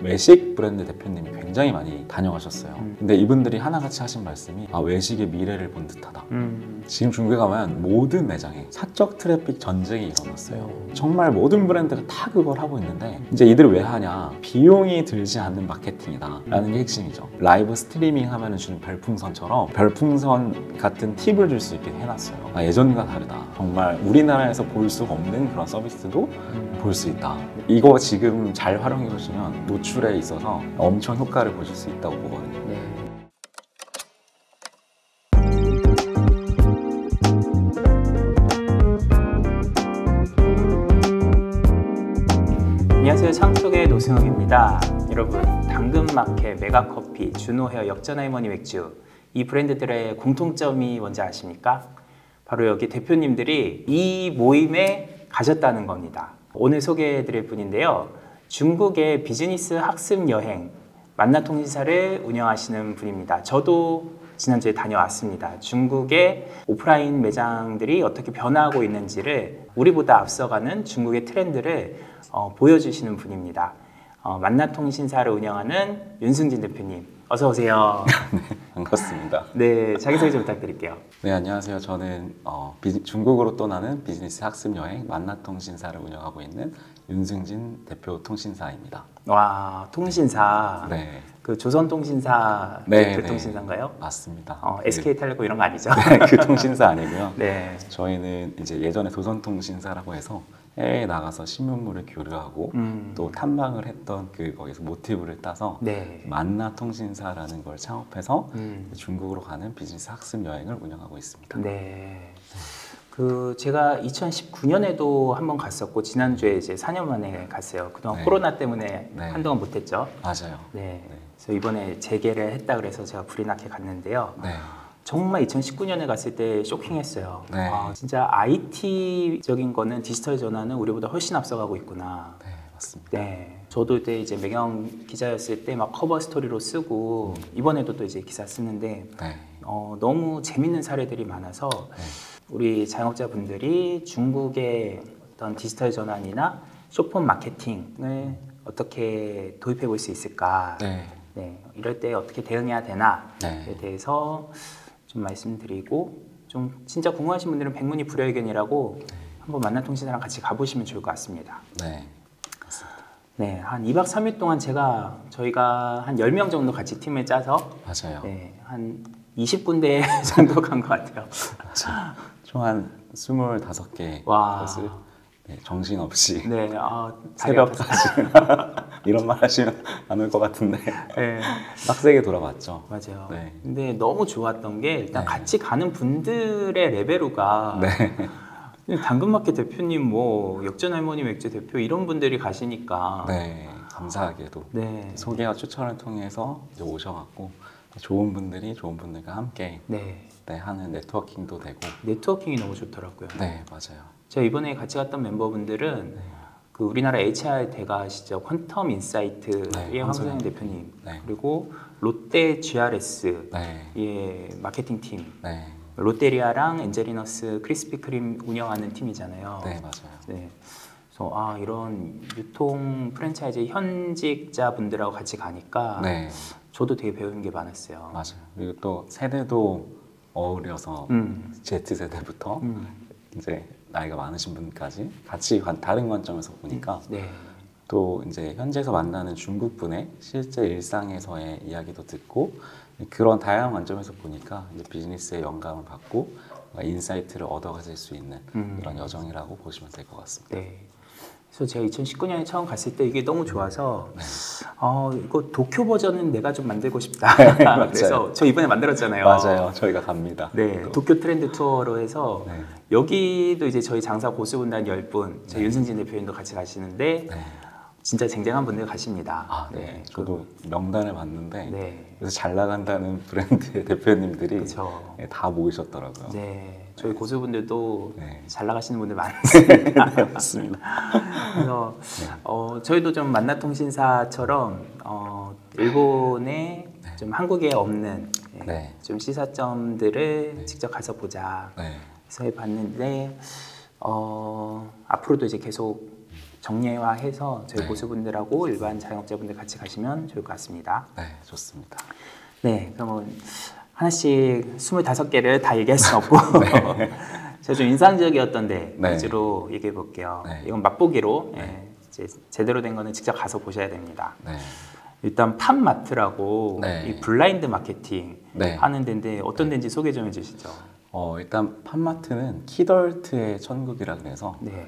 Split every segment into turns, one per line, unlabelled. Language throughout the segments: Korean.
외식 브랜드 대표님이 굉장히 많이 다녀가셨어요. 근데 이분들이 하나같이 하신 말씀이 외식의 미래를 본 듯하다. 지금 중국에 가면 모든 매장에 사적 트래픽 전쟁이 일어났어요. 정말 모든 브랜드가 다 그걸 하고 있는데 이제 이들을 왜 하냐? 비용이 들지 않는 마케팅이다 라는 게 핵심이죠. 라이브 스트리밍 하면 주는 별풍선처럼 별풍선 같은 팁을 줄 수 있게 해놨어요. 예전과 다르다. 정말 우리나라에서 볼 수가 없는 그런 서비스도 볼 수 있다. 이거 지금 잘 활용해 보시면 노출에 있어서 엄청 효과를 보실 수 있다고 보거든요.
안녕하세요. 창속의 노승욱입니다. 여러분, 당근마켓, 메가커피, 준호헤어, 역전할머니 맥주 이 브랜드들의 공통점이 뭔지 아십니까? 바로 여기 대표님들이 이 모임에 가셨다는 겁니다. 오늘 소개해드릴 분인데요. 중국의 비즈니스 학습 여행 만나통신사를 운영하시는 분입니다. 저도 지난주에 다녀왔습니다. 중국의 오프라인 매장들이 어떻게 변화하고 있는지를 우리보다 앞서가는 중국의 트렌드를 보여주시는 분입니다. 만나통신사를 운영하는 윤승진 대표님, 어서 오세요.
네, 반갑습니다.
네, 자기소개 좀 부탁드릴게요.
네, 안녕하세요. 저는 중국으로 떠나는 비즈니스 학습 여행 만나통신사를 운영하고 있는 윤승진 대표 통신사입니다.
와, 통신사.
네.
그 조선통신사
네,
그
네.
통신사인가요?
맞습니다.
SK텔레콤 이런 거 아니죠?
네, 그 통신사 아니고요.
네.
저희는 이제 예전에 조선통신사라고 해서 해외에 나가서 신문물을 교류하고 또 탐방을 했던 거기서 모티브를 따서
네.
만나통신사라는 걸 창업해서 중국으로 가는 비즈니스 학습 여행을 운영하고 있습니다.
네. 그 제가 2019년에도 한번 갔었고 지난주에 이제 4년 만에 갔어요. 그동안
네.
코로나 때문에
네.
한동안 못했죠.
맞아요.
네.
네.
그래서 이번에 재개를 했다 그래서 제가 불이 나게 갔는데요.
네.
정말 2019년에 갔을 때 쇼킹했어요.
네.
진짜 IT적인 거는 디지털 전환은 우리보다 훨씬 앞서가고 있구나.
네, 맞습니다.
네. 저도 그때 이제 매경 기자였을 때 막 커버 스토리로 쓰고 이번에도 또 이제 기사 쓰는데
네.
너무 재밌는 사례들이 많아서
네.
우리 자영업자분들이 중국의 어떤 디지털 전환이나 쇼폼 마케팅을 어떻게 도입해 볼 수 있을까?
네.
네. 이럴 때 어떻게 대응해야 되나에
네.
대해서 좀 말씀드리고 좀 진짜 궁금하신 분들은 백문이 불여일견이라고 한번 만나통신사랑 같이 가보시면 좋을 것 같습니다.
네.
네, 한 2박 3일 동안 저희가 한 10명 정도 같이 팀을 짜서
맞아요.
네, 한 20군데 정도 간 것 같아요.
총 한 25개
와.
곳을 정신없이
네,
새벽까지 이런 말 하시면 안 올 것 같은데
네,
빡세게 돌아봤죠.
맞아요.
네.
근데 너무 좋았던 게 일단
네.
같이 가는 분들의 레벨우가 당근마켓 대표님, 뭐 역전할머니 맥주 대표 이런 분들이 가시니까
네, 감사하게도
네.
소개와 추천을 통해서 이제 오셔갖고 좋은 분들과 함께
네.
하는 네트워킹도 되고
네트워킹이 너무 좋더라고요.
네, 맞아요.
제가 이번에 같이 갔던 멤버분들은 그 우리나라 HR 대가시죠. 퀀텀 인사이트의 황소영 대표님, 그리고 롯데 GRS 의 마케팅 팀, 롯데리아랑 엔젤리너스 크리스피 크림 운영하는 팀이잖아요.
네, 맞아요.
네. 그래서 이런 유통 프랜차이즈 현직자분들하고 같이 가니까 저도 되게 배우는 게 많았어요.
맞아요. 그리고 또 세대도 어울려서 Z세대부터 이제 나이가 많으신 분까지 같이 다른 관점에서 보니까 또 이제 현지에서 만나는 중국 분의 실제 일상에서의 이야기도 듣고 그런 다양한 관점에서 보니까 이제 비즈니스의 영감을 받고 인사이트를 얻어가실 수 있는 그런 여정이라고 보시면 될 것 같습니다.
네. 그래서 제가 2019년에 처음 갔을 때 이게 너무 좋아서 이거 도쿄 버전은 내가 좀 만들고 싶다. 그래서 저 이번에 만들었잖아요.
맞아요. 저희가 갑니다.
네, 도쿄 트렌드 투어로 해서 여기도 이제 저희 장사 고수분단 10분, 저희 윤승진 대표님도 같이 가시는데 진짜 쟁쟁한 분들 가십니다.
네. 저도 명단을 봤는데 그래서 잘 나간다는 브랜드의 대표님들이 다 모이셨더라고요.
네. 저희 고수분들도 잘 나가시는 분들 많습니다.
네, 맞습니다.
그래서 저희도 좀 만나통신사처럼 일본에 좀 한국에 없는 좀 시사점들을 직접 가서 보자 해서 해봤는데 앞으로도 이제 계속 정례화해서 저희
네.
고수분들하고 일반 자영업자분들 같이 가시면 좋을 것 같습니다.
네, 좋습니다.
네, 그러면 하나씩 25개를 다 얘기할 수는 없고
네.
제가 좀 인상적이었던데
네.
위주로 얘기해 볼게요.
네.
이건 맛보기로
네.
이제 제대로 된 거는 직접 가서 보셔야 됩니다.
네.
일단 팝마트라고
네.
이 블라인드 마케팅
네.
하는 데인데 어떤 데인지 소개 좀 해주시죠.
일단 팝마트는 키덜트의 천국이라 그래서
네.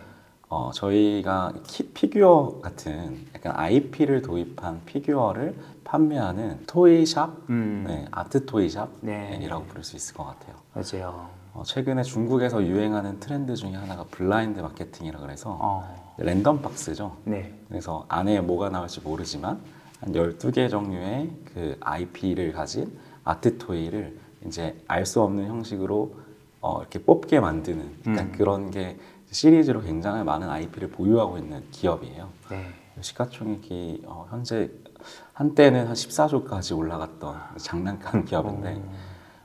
저희가 피규어 같은 약간 IP를 도입한 피규어를 판매하는 토이샵, 네, 아트 토이샵이라고
네.
부를 수 있을 것 같아요.
맞아요.
최근에 중국에서 유행하는 트렌드 중에 하나가 블라인드 마케팅이라 그래서 랜덤 박스죠.
네.
그래서 안에 뭐가 나올지 모르지만 한 12개 종류의 그 IP를 가진 아트 토이를 이제 알 수 없는 형식으로 이렇게 뽑게 만드는 약간 그런 게 시리즈로 굉장히 많은 IP를 보유하고 있는 기업이에요.
네.
시가총액이 현재 한때는 한 14조까지 올라갔던 장난감 기업인데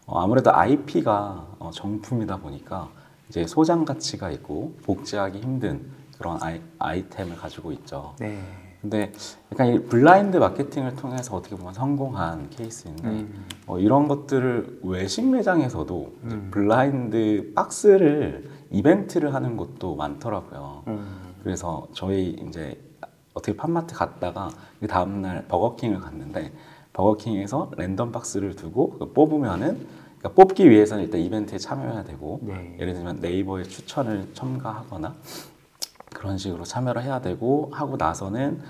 아무래도 IP가 정품이다 보니까 이제 소장 가치가 있고 복제하기 힘든 그런 아이템을 가지고 있죠.
네.
근데 약간 이 블라인드 마케팅을 통해서 어떻게 보면 성공한 케이스인데 이런 것들을 외식 매장에서도 이제 블라인드 박스를 이벤트를 하는 곳도 많더라고요. 그래서 저희 이제 어떻게 팝마트 갔다가 그 다음날 버거킹을 갔는데 버거킹에서 랜덤 박스를 두고 뽑으면은 그러니까 뽑기 위해서는 일단 이벤트에 참여해야 되고
네.
예를 들면 네이버의 추천을 첨가하거나 그런 식으로 참여를 해야 되고 하고 나서는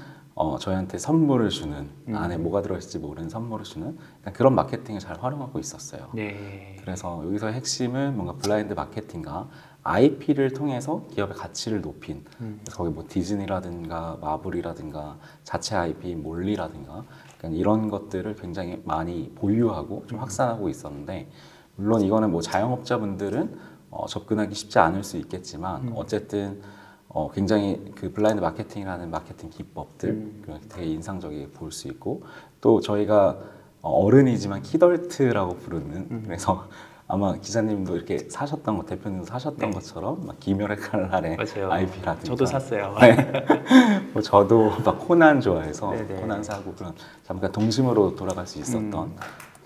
저희한테 선물을 주는 안에 뭐가 들어있을지 모르는 선물을 주는 그런 마케팅을 잘 활용하고 있었어요.
네.
그래서 여기서 핵심은 뭔가 블라인드 마케팅과 IP를 통해서 기업의 가치를 높인 그래서 거기 뭐 디즈니라든가 마블이라든가 자체 IP 몰리라든가 이런 것들을 굉장히 많이 보유하고 좀 확산하고 있었는데 물론 이거는 뭐 자영업자분들은 접근하기 쉽지 않을 수 있겠지만 어쨌든 굉장히 그 블라인드 마케팅이라는 마케팅 기법들 되게 인상적이게 볼 수 있고 또 저희가 어른이지만 키덜트라고 부르는 그래서 아마 기자님도 이렇게 사셨던 거 대표님도 사셨던 것처럼 막 김열의 칼날의 IP라든가
저도 샀어요.
네. 뭐 저도 막 코난 좋아해서
네네.
코난 사고 그런 잠깐 동심으로 돌아갈 수 있었던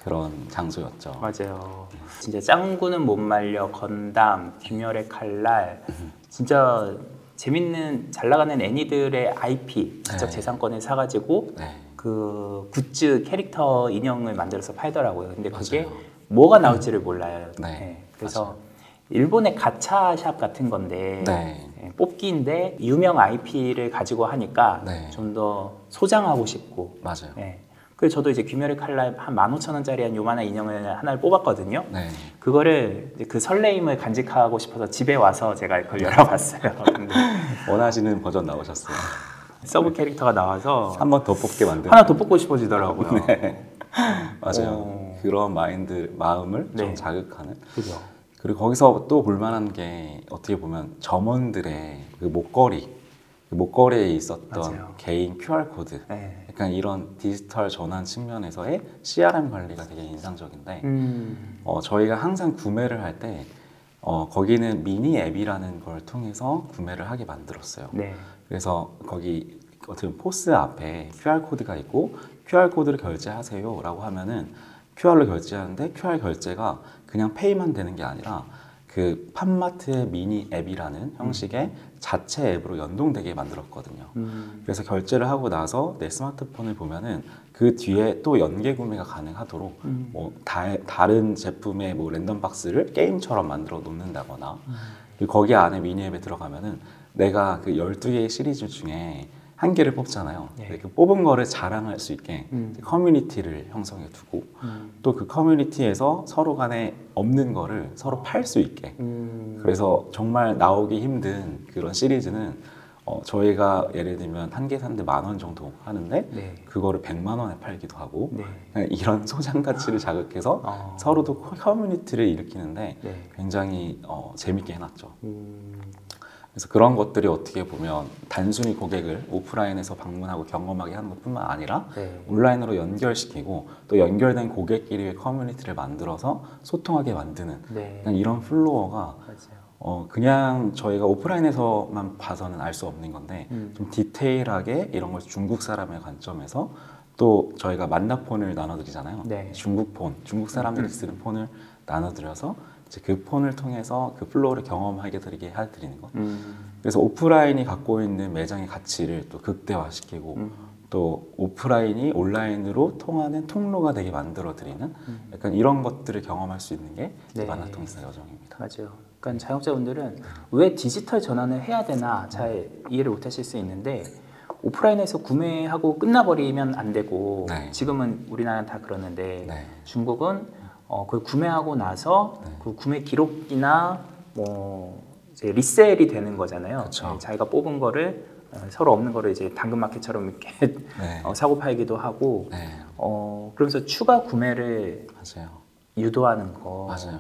그런 장소였죠.
맞아요. 진짜 짱구는 못 말려, 건담, 김열의 칼날 진짜 재밌는 잘 나가는 애니들의 IP 지적 재산권을 사가지고 그 굿즈 캐릭터 인형을 만들어서 팔더라고요. 근데 그게
맞아요.
뭐가 나올지를 몰라요.
네.
그래서
맞아요.
일본의 가차샵 같은 건데 뽑기인데 유명 IP를 가지고 하니까 좀 더 소장하고 싶고
맞아요.
그래서 저도 이제 귀멸의 칼날 한 15,000원짜리 한 요만한 인형을 하나를 뽑았거든요. 그거를 이제 그 설레임을 간직하고 싶어서 집에 와서 제가 그걸 열어봤어요. 근데
원하시는 버전 나오셨어요.
서브 캐릭터가 나와서
한 번 더 뽑게 만드는
하나 더 뽑고 싶어지더라고요.
맞아요. 그런 마음을 좀 자극하는.
그죠.
그리고 거기서 또 볼만한 게 어떻게 보면 점원들의 그 목걸이에 있었던 개인 QR 코드. 약간 이런 디지털 전환 측면에서의 CRM 관리가 되게 인상적인데 저희가 항상 구매를 할 때 거기는 미니 앱이라는 걸 통해서 구매를 하게 만들었어요. 그래서 거기 어떻게 보면 포스 앞에 QR 코드가 있고 QR 코드를 결제하세요 라고 하면은 QR로 결제하는데 QR 결제가 그냥 페이만 되는 게 아니라 그 팝마트의 미니 앱이라는 형식의 자체 앱으로 연동되게 만들었거든요. 그래서 결제를 하고 나서 내 스마트폰을 보면은 그 뒤에 또 연계 구매가 가능하도록 뭐 다른 제품의 뭐 랜덤 박스를 게임처럼 만들어 놓는다거나 그리고 거기 안에 미니 앱에 들어가면은 내가 그 12개의 시리즈 중에 한 개를 뽑잖아요. 그 뽑은 거를 자랑할 수 있게 커뮤니티를 형성해 두고 또 그 커뮤니티에서 서로 간에 없는 거를 서로 팔 수 있게 그래서 정말 나오기 힘든 그런 시리즈는 저희가 예를 들면 한 개 샀는데 10,000원 정도 하는데 그거를 100만 원에 팔기도 하고 이런 소장 가치를 자극해서 서로도 커뮤니티를 일으키는데 굉장히 재밌게 해놨죠. 그래서 그런 것들이 어떻게 보면 단순히 고객을 오프라인에서 방문하고 경험하게 하는 것뿐만 아니라 온라인으로 연결시키고 또 연결된 고객끼리의 커뮤니티를 만들어서 소통하게 만드는 이런 플로어가 그냥 저희가 오프라인에서만 봐서는 알 수 없는 건데 좀 디테일하게 이런 걸 중국 사람의 관점에서 또 저희가 만나폰을 나눠드리잖아요.
네.
중국 폰, 중국 사람들이 쓰는 폰을 나눠드려서 이제 그 폰을 통해서 그 플로우를 경험하게 해드리는 것. 그래서 오프라인이 갖고 있는 매장의 가치를 또 극대화시키고 또 오프라인이 온라인으로 통하는 통로가 되게 만들어드리는 약간 이런 것들을 경험할 수 있는 게
네.
만나통인스타 여정입니다.
맞아요. 그러니까 자영업자분들은 왜 디지털 전환을 해야 되나 잘 이해를 못 하실 수 있는데 오프라인에서 구매하고 끝나버리면 안 되고
네.
지금은 우리나라는 다 그러는데
네.
중국은 그걸 구매하고 나서
네.
그 구매 기록이나 뭐 이제 리셀이 되는 거잖아요.
그쵸.
자기가 뽑은 거를 서로 없는 거를 이제 당근마켓처럼 이렇게
네.
사고 팔기도 하고
네.
그러면서 추가 구매를
맞아요.
유도하는 거.
맞아요.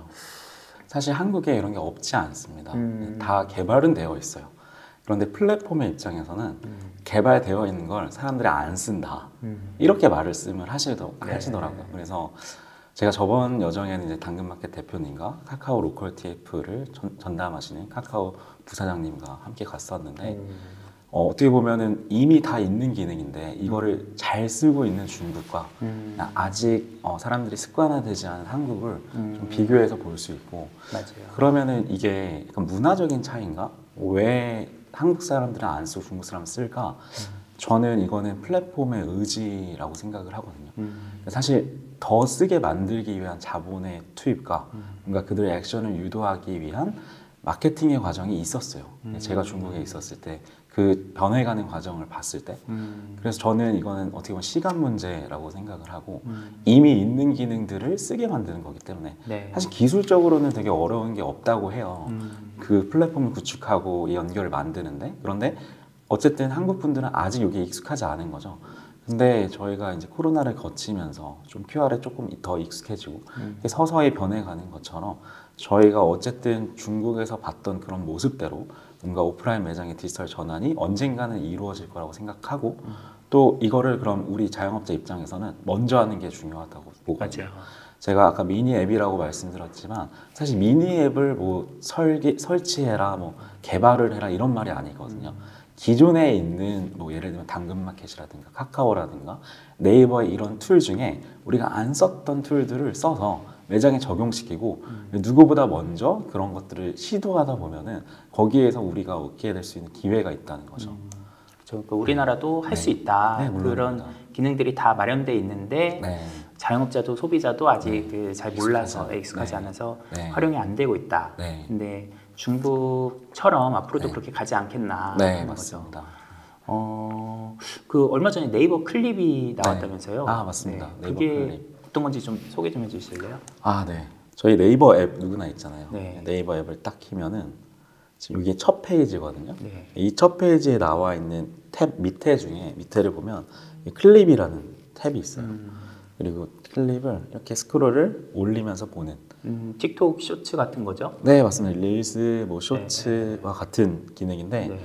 사실 한국에 이런 게 없지 않습니다. 다 개발은 되어 있어요. 그런데 플랫폼의 입장에서는 개발되어 있는 걸 사람들이 안 쓴다. 이렇게 말씀을 하시더라고요. 그래서 제가 저번 여정에는 이제 당근마켓 대표님과 카카오 로컬 TF를 전담하시는 카카오 부사장님과 함께 갔었는데 어떻게 보면은 이미 다 있는 기능인데 이거를 잘 쓰고 있는 중국과 아직 사람들이 습관화되지 않은 한국을 좀 비교해서 볼 수 있고
맞아요.
그러면은 이게 약간 문화적인 차이인가? 왜 한국 사람들은 안 쓰고 중국 사람은 쓸까? 저는 이거는 플랫폼의 의지라고 생각을 하거든요. 사실 더 쓰게 만들기 위한 자본의 투입과 뭔가 그들의 액션을 유도하기 위한 마케팅의 과정이 있었어요. 제가 중국에 있었을 때 그 변해가는 과정을 봤을 때 그래서 저는 이거는 어떻게 보면 시간 문제라고 생각을 하고 이미 있는 기능들을 쓰게 만드는 거기 때문에
네.
사실 기술적으로는 되게 어려운 게 없다고 해요. 그 플랫폼을 구축하고 이 연결을 만드는데 그런데 어쨌든 한국 분들은 아직 여기에 익숙하지 않은 거죠. 근데 저희가 이제 코로나를 거치면서 좀 QR에 조금 더 익숙해지고 서서히 변해가는 것처럼 저희가 어쨌든 중국에서 봤던 그런 모습대로 뭔가 오프라인 매장의 디지털 전환이 언젠가는 이루어질 거라고 생각하고 또 이거를 그럼 우리 자영업자 입장에서는 먼저 하는 게 중요하다고 보거든요.
맞아요.
제가 아까 미니 앱이라고 말씀드렸지만 사실 미니 앱을 뭐 설치해라, 뭐 개발을 해라 이런 말이 아니거든요. 기존에 있는 뭐 예를 들면 당근마켓이라든가 카카오라든가 네이버의 이런 툴 중에 우리가 안 썼던 툴들을 써서 매장에 적용시키고 누구보다 먼저 그런 것들을 시도하다 보면은 거기에서 우리가 얻게 될 수 있는 기회가 있다는 거죠.
그러니까 우리나라도 할 수 있다.
네,
그런 기능들이 다 마련돼 있는데
네.
자영업자도 소비자도 아직 잘 몰라서 익숙하지 않아서 활용이 안 되고 있다.
네.
근데 중국처럼 앞으로도 그렇게 가지 않겠나
네,
하는
맞습니다.
거죠. 그 얼마 전에 네이버 클립이 나왔다면서요?
아, 맞습니다.
네.
네이버
그게
클립.
어떤 건지 좀 소개 좀 해주실래요?
아, 네. 저희 네이버 앱 누구나 있잖아요.
네.
네이버 앱을 딱 키면은 지금 이게 첫 페이지거든요.
네.
이 첫 페이지에 나와 있는 탭 밑에 중에 밑에를 보면 이 클립이라는 탭이 있어요. 그리고 클립을 이렇게 스크롤을 올리면서 보는.
틱톡 쇼츠 같은 거죠?
네, 맞습니다. 릴스, 뭐 쇼츠와 같은 기능인데
네.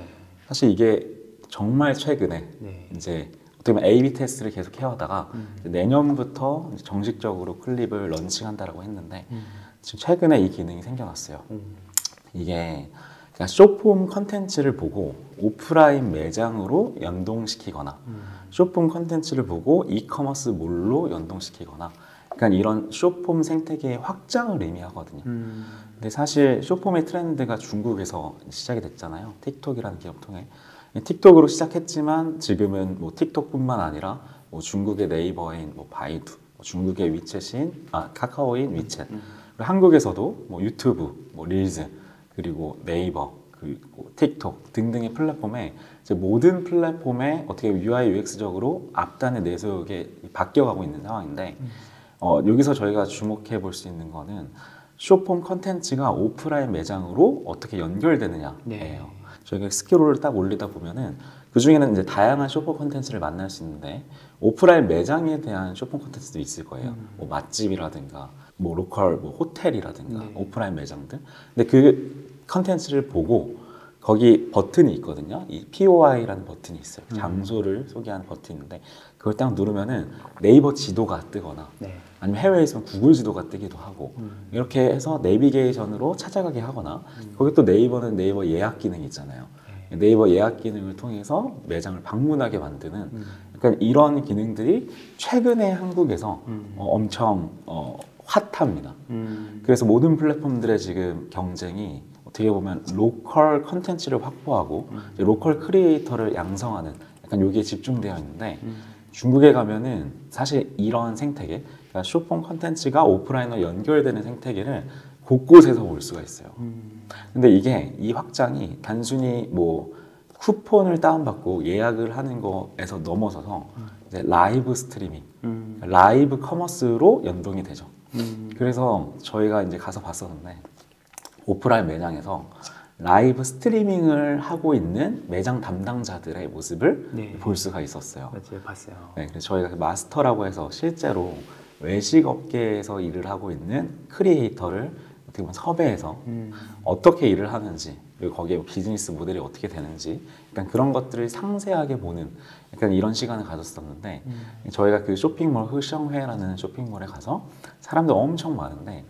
사실 이게 정말 최근에
네.
이제 어떻게 보면 A/B 테스트를 계속 해오다가 내년부터 이제 정식적으로 클립을 런칭한다라고 했는데 지금 최근에 이 기능이 생겨났어요. 이게 그러니까 숏폼 컨텐츠를 보고 오프라인 매장으로 연동시키거나 숏폼 컨텐츠를 보고 이커머스 몰로 연동시키거나 그러니까 이런 숏폼 생태계의 확장을 의미하거든요. 근데 사실 숏폼의 트렌드가 중국에서 시작이 됐잖아요. 틱톡이라는 기업 통해. 틱톡으로 시작했지만 지금은 뭐 틱톡뿐만 아니라 뭐 중국의 네이버인 뭐 바이두, 중국의 위챗인 카카오인 위챗, 그리고 한국에서도 뭐 유튜브, 뭐 릴즈, 그리고 네이버, 그리고 틱톡 등등의 플랫폼에 이제 모든 플랫폼에 어떻게 UI UX적으로 앞단에 내세우게 바뀌어가고 있는 상황인데 여기서 저희가 주목해 볼 수 있는 거는 숏폼 컨텐츠가 오프라인 매장으로 어떻게 연결되느냐예요.
네.
저희가 스크롤을 딱 올리다 보면은 그 중에는 이제 다양한 숏폼 컨텐츠를 만날 수 있는데 오프라인 매장에 대한 숏폼 컨텐츠도 있을 거예요. 뭐 맛집이라든가 뭐 로컬 뭐 호텔이라든가 오프라인 매장들. 근데 그 컨텐츠를 보고 거기 버튼이 있거든요. 이 POI라는 버튼이 있어요. 장소를 소개하는 버튼인데 그걸 딱 누르면은 네이버 지도가 뜨거나
네.
아니면 해외에 있으면 구글 지도가 뜨기도 하고 이렇게 해서 내비게이션으로 찾아가게 하거나 거기 또 네이버는 네이버 예약 기능이 있잖아요. 네이버 예약 기능을 통해서 매장을 방문하게 만드는 그러니까 이런 기능들이 최근에 한국에서 엄청 핫합니다. 그래서 모든 플랫폼들의 지금 경쟁이 어떻게 보면 로컬 컨텐츠를 확보하고 로컬 크리에이터를 양성하는 약간 여기에 집중되어 있는데 중국에 가면은 사실 이런 생태계, 그러니까 숏폼 컨텐츠가 오프라인으로 연결되는 생태계를 곳곳에서 볼 수가 있어요. 근데 이게 이 확장이 단순히 뭐 쿠폰을 다운받고 예약을 하는 거에서 넘어서서 이제 라이브 스트리밍, 라이브 커머스로 연동이 되죠. 그래서 저희가 이제 가서 봤었는데 오프라인 매장에서 라이브 스트리밍을 하고 있는 매장 담당자들의 모습을
네.
볼 수가 있었어요.
맞아요, 봤어요.
네, 그래서 저희가 그 마스터라고 해서 실제로 외식 업계에서 일을 하고 있는 크리에이터를 어떻게 보면 섭외해서 어떻게 일을 하는지 그리고 거기에 비즈니스 모델이 어떻게 되는지 약간 그런 것들을 상세하게 보는 약간 이런 시간을 가졌었는데 저희가 그 쇼핑몰 흐성회라는 쇼핑몰에 가서 사람들 엄청 많은데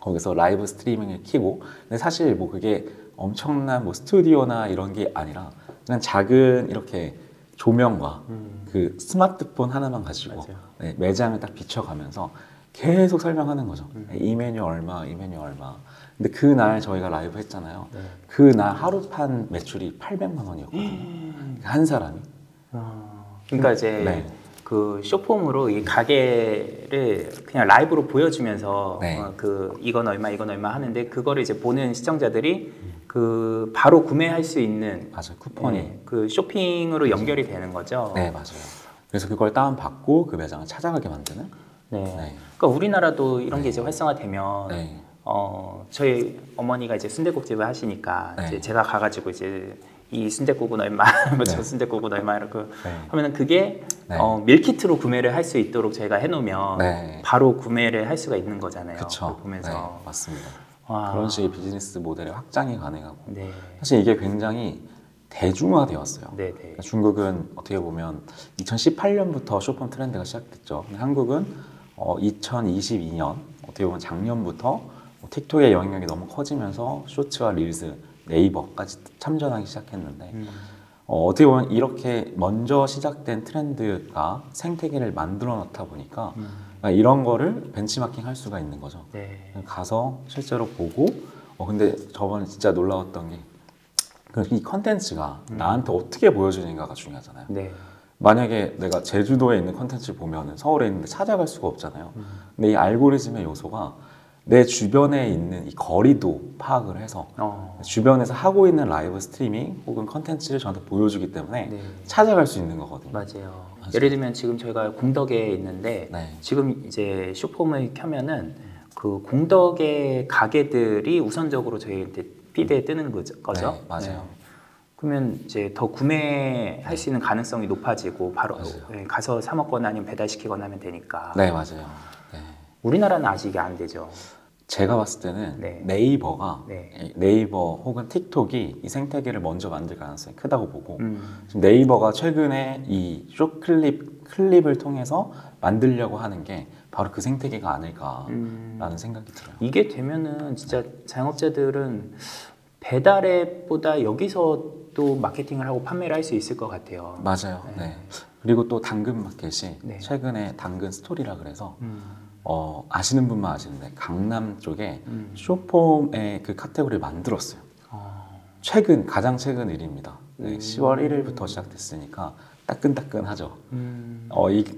거기서 라이브 스트리밍을 켜고 근데 사실 뭐 그게 엄청난 뭐 스튜디오나 이런 게 아니라 그냥 작은 이렇게 조명과 그 스마트폰 하나만 가지고 네, 매장을 딱 비춰가면서 계속 설명하는 거죠. 이 메뉴 얼마, 이 메뉴 얼마. 근데 그날 저희가 라이브 했잖아요.
네.
그날 하루판 매출이 800만 원이었거든요. 한 사람이.
그러니까 이제
네.
그 쇼폼으로 이 가게를 그냥 라이브로 보여주면서
네.
그 이건 얼마 이건 얼마 하는데 그거를 이제 보는 시청자들이 그 바로 구매할 수 있는
맞아요. 쿠폰이.
네, 그 쇼핑으로 연결이 되는 거죠.
네, 맞아요. 그래서 그걸 다운받고 그 매장을 찾아가게 만드는.
네.
네.
그러니까 우리나라도 이런 게 이제 활성화되면
네.
저희 어머니가 이제 순댓국집을 하시니까
네.
이제 제가 가가지고 이제 이 순댓국은 얼마, 뭐 저
네.
순댓국은 얼마 이렇게
네.
하면은 그게
네.
밀키트로 구매를 할 수 있도록 저희가 해놓으면
네.
바로 구매를 할 수가 있는 거잖아요.
그쵸.
그걸 보면서
네, 맞습니다.
와.
그런 식의 비즈니스 모델의 확장이 가능하고
네,
사실 이게 굉장히 대중화되었어요.
네, 네.
그러니까 중국은 어떻게 보면 2018년부터 쇼폼 트렌드가 시작됐죠. 근데 한국은 2022년 어떻게 보면 작년부터 틱톡의 영향력이 너무 커지면서 쇼츠와 릴스, 네이버까지 참전하기 시작했는데 어떻게 보면 이렇게 먼저 시작된 트렌드가 생태계를 만들어 놓다 보니까 그러니까 이런 거를 벤치마킹 할 수가 있는 거죠.
네.
가서 실제로 보고 근데 저번에 진짜 놀라웠던 게 이 컨텐츠가 나한테 어떻게 보여주는가가 중요하잖아요.
네.
만약에 내가 제주도에 있는 컨텐츠를 보면 서울에 있는데 찾아갈 수가 없잖아요. 근데 이 알고리즘의 요소가 내 주변에 있는 이 거리도 파악을 해서 주변에서 하고 있는 라이브 스트리밍 혹은 컨텐츠를 저한테 보여주기 때문에
네.
찾아갈 수 있는 거거든요.
맞아요. 예를 들면 지금 저희가 공덕에 있는데
네.
지금 이제 쇼폼을 켜면은 그 공덕의 가게들이 우선적으로 저희한테 피드에 뜨는 거죠.
네, 맞아요.
네. 그러면 이제 더 구매할 수 있는 가능성이 높아지고 바로 네, 가서 사 먹거나 아니면 배달시키거나 하면 되니까.
네, 맞아요. 네.
우리나라는 아직 이게 안 되죠.
제가 봤을 때는
네.
네이버가
네.
네이버 혹은 틱톡이 이 생태계를 먼저 만들 가능성이 크다고 보고 지금 네이버가 최근에 이 클립을 통해서 만들려고 하는 게 바로 그 생태계가 아닐까라는 생각이 들어요.
이게 되면은 진짜 자영업자들은 배달앱보다 여기서 또 마케팅을 하고 판매를 할 수 있을 것 같아요.
맞아요.
네.
네. 그리고 또 당근마켓이
네.
최근에 당근 스토리라 그래서 아시는 분만 아시는데 강남 쪽에 쇼폼의 그 카테고리를 만들었어요. 가장 최근 일입니다. 네, 10월 1일부터 시작됐으니까 따끈따끈하죠.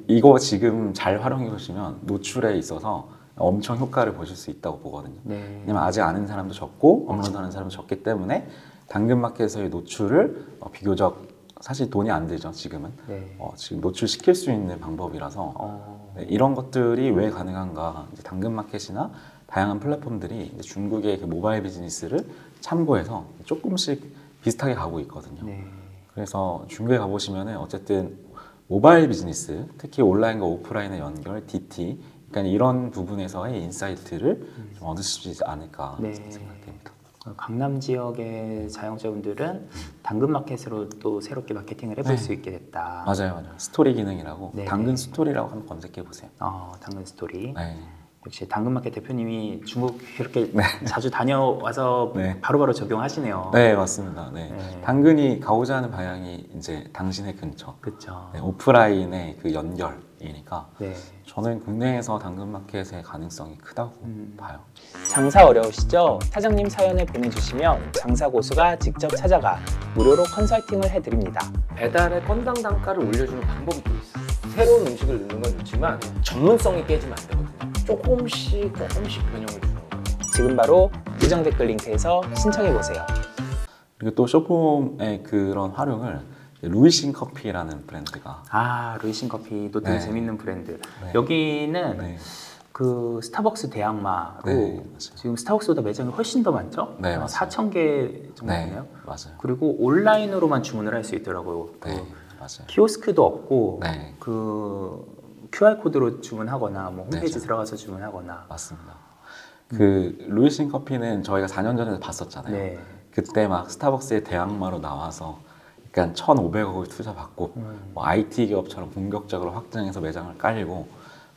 이거 지금 잘 활용해 보시면 노출에 있어서 엄청 효과를 보실 수 있다고 보거든요.
네.
왜냐면 아직 아는 사람도 적고 업로드하는 사람도 적기 때문에 당근마켓의 노출을 비교적 사실 돈이 안 들죠 지금은.
네.
지금 노출시킬 수 있는 방법이라서 네, 이런 것들이 왜 가능한가 이제 당근마켓이나 다양한 플랫폼들이 이제 중국의 그 모바일 비즈니스를 참고해서 조금씩 비슷하게 가고 있거든요.
네.
그래서 중국에 가보시면은 어쨌든 모바일 비즈니스, 특히 온라인과 오프라인의 연결, DT, 그러니까 이런 부분에서의 인사이트를 좀 얻으시지 않을까
네.
생각됩니다.
강남 지역의 자영업자분들은 당근마켓으로 또 새롭게 마케팅을 해볼 수 있게 됐다.
맞아요. 스토리 기능이라고
네.
당근 스토리라고 한번 검색해 보세요.
당근 스토리.
네.
역시 당근마켓 대표님이 중국 이렇게 자주 다녀와서 바로바로 적용하시네요.
네, 맞습니다. 네. 당근이 가고자 하는 방향이 이제 당신의 근처.
그렇죠.
오프라인의 그 연결이니까
네.
저는 국내에서 당근마켓의 가능성이 크다고 봐요.
장사 어려우시죠? 사장님 사연을 보내주시면 장사 고수가 직접 찾아가 무료로 컨설팅을 해드립니다.
배달의 건당 단가를 올려주는 방법이 또 있어요. 새로운 음식을 넣는 건 좋지만 전문성이 깨지면 안 되거든요. 조금씩 변형을 주는 거예요.
지금 바로 고정 댓글 링크에서 신청해보세요.
그리고 또 쇼폼의 그런 활용을 루이싱 커피라는 브랜드가
루이싱 커피도 되게 재밌는 브랜드.
네.
여기는 그 스타벅스 대항마로 지금 스타벅스보다 매장이 훨씬 더 많죠?
네,
4,000개 정도 되네요.
맞아요.
그리고 온라인으로만 주문을 할 수 있더라고요.
맞아요.
키오스크도 없고 그 QR코드로 주문하거나 뭐 홈페이지 들어가서 주문하거나.
맞습니다. 그 루이싱 커피는 저희가 4년 전에 봤었잖아요. 그때 막 스타벅스의 대항마로 나와서 약간 1,500억을 투자받고 뭐 IT 기업처럼 본격적으로 확장해서 매장을 깔고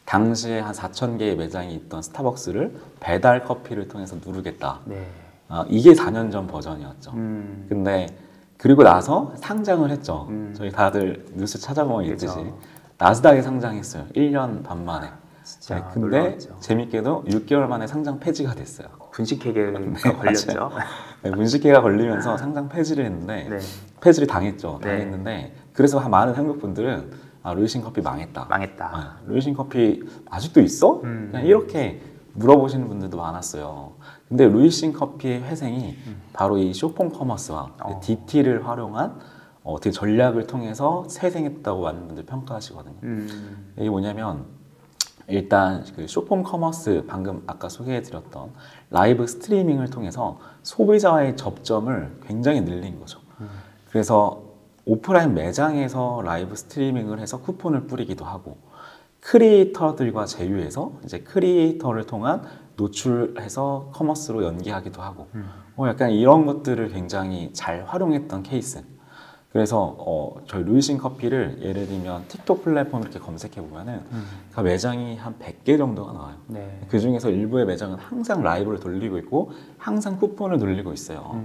당시에 한 4,000개의 매장이 있던 스타벅스를 배달 커피를 통해서 누르겠다. 이게 4년 전 버전이었죠. 근데 그리고 나서 상장을 했죠. 저희 다들 뉴스 찾아보면 있듯이 나스닥에 상장했어요. 1년 반 만에.
진짜
근데
놀라웠죠.
재밌게도 6개월 만에 상장 폐지가 됐어요.
분식회계가 걸렸죠.
분식회가 걸리면서 상장 폐지를 했는데 폐지를 당했죠. 당했는데 그래서 많은 한국 분들은 루이싱 커피 망했다. 루이싱 커피 아직도 있어? 그냥 이렇게 물어보시는 분들도 많았어요. 근데 루이싱 커피의 회생이 바로 이 쇼폼 커머스와 DT를 활용한 어떻게 전략을 통해서 회생했다고 많은 분들 평가하시거든요. 이게 뭐냐면 일단 그 쇼폼 커머스 방금 아까 소개해드렸던 라이브 스트리밍을 통해서 소비자와의 접점을 굉장히 늘린 거죠. 그래서 오프라인 매장에서 라이브 스트리밍을 해서 쿠폰을 뿌리기도 하고 크리에이터들과 제휴해서 이제 크리에이터를 통한 노출해서 커머스로 연계하기도 하고 약간 이런 것들을 굉장히 잘 활용했던 케이스. 그래서 저희 루이싱 커피를 예를 들면 틱톡 플랫폼 이렇게 검색해 보면은 그 매장이 한 100개 정도가 나와요. 그 중에서 일부의 매장은 항상 라이브를 돌리고 있고 항상 쿠폰을 돌리고 있어요.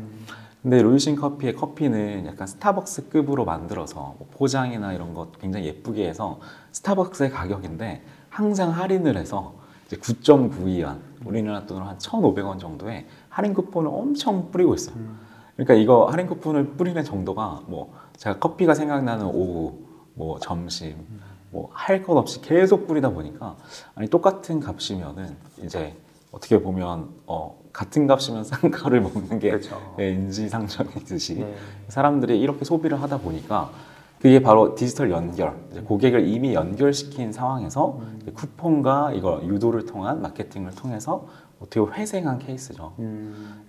근데 루이싱 커피의 커피는 약간 스타벅스급으로 만들어서 뭐 포장이나 이런 것 굉장히 예쁘게 해서 스타벅스의 가격인데 항상 할인을 해서 이제 9.92원, 우리나라 돈으로 한 1,500원 정도의 할인 쿠폰을 엄청 뿌리고 있어요. 그러니까 이거 할인 쿠폰을 뿌리는 정도가 뭐 제가 커피가 생각나는 오후, 뭐 점심, 뭐 할 것 없이 계속 뿌리다 보니까 아니 똑같은 값이면은 이제 어떻게 보면 같은 값이면 싼 거를 먹는 게 인지상정이듯이 사람들이 이렇게 소비를 하다 보니까 그게 바로 디지털 연결, 이제 고객을 이미 연결시킨 상황에서 쿠폰과 이거 유도를 통한 마케팅을 통해서 어떻게 회생한 케이스죠.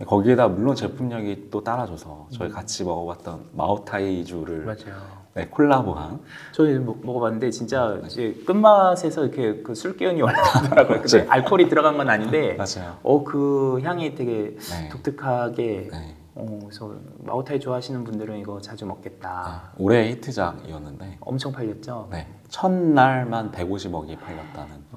거기에다 물론 제품력이 또 따라줘서 저희 같이 먹어봤던 마오타이주를 콜라보한.
저희 먹어봤는데 진짜 이제 끝맛에서 이렇게 그 술 기운이 올라오더라고요. 근데 알코올이 들어간 건 아닌데, 그 향이 되게 독특하게. 그래서 마오타이 좋아하시는 분들은 이거 자주 먹겠다.
올해의 히트작이었는데
엄청 팔렸죠.
첫날만 150억이 팔렸다는.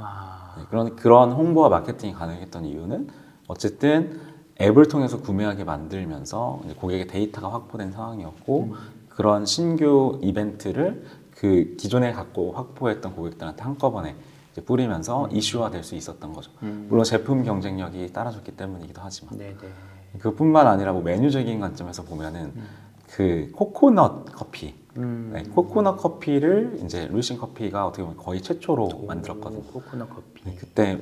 그런 홍보와 마케팅이 가능했던 이유는 어쨌든 앱을 통해서 구매하게 만들면서 이제 고객의 데이터가 확보된 상황이었고 그런 신규 이벤트를 그 기존에 갖고 확보했던 고객들한테 한꺼번에 이제 뿌리면서 이슈화될 수 있었던 거죠. 물론 제품 경쟁력이 따라줬기 때문이기도 하지만. 그뿐만 아니라 뭐 메뉴적인 관점에서 보면은 그 코코넛 커피, 코코넛 커피를 이제 루이싱 커피가 어떻게 보면 거의 최초로 만들었거든요.
코코넛 커피.
그때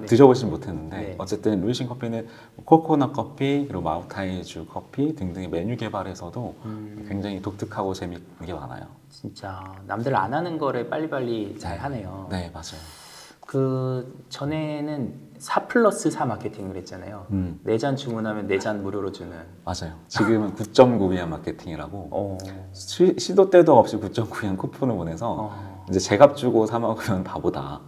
드셔보진 못했는데 어쨌든 루이싱 커피는 코코넛 커피 그리고 마오타이주 커피 등등의 메뉴 개발에서도 굉장히 독특하고 재미있게 많아요.
진짜 남들 안 하는 거를 빨리빨리 잘 하네요.
네, 맞아요.
그 전에는 4+4 마케팅을 했잖아요. 4잔 주문하면 4잔 무료로 주는.
맞아요. 지금은 9.92원 마케팅이라고 시도 때도 없이 9.92원 쿠폰을 보내서 이제 제값 주고 사 먹으면 바보다.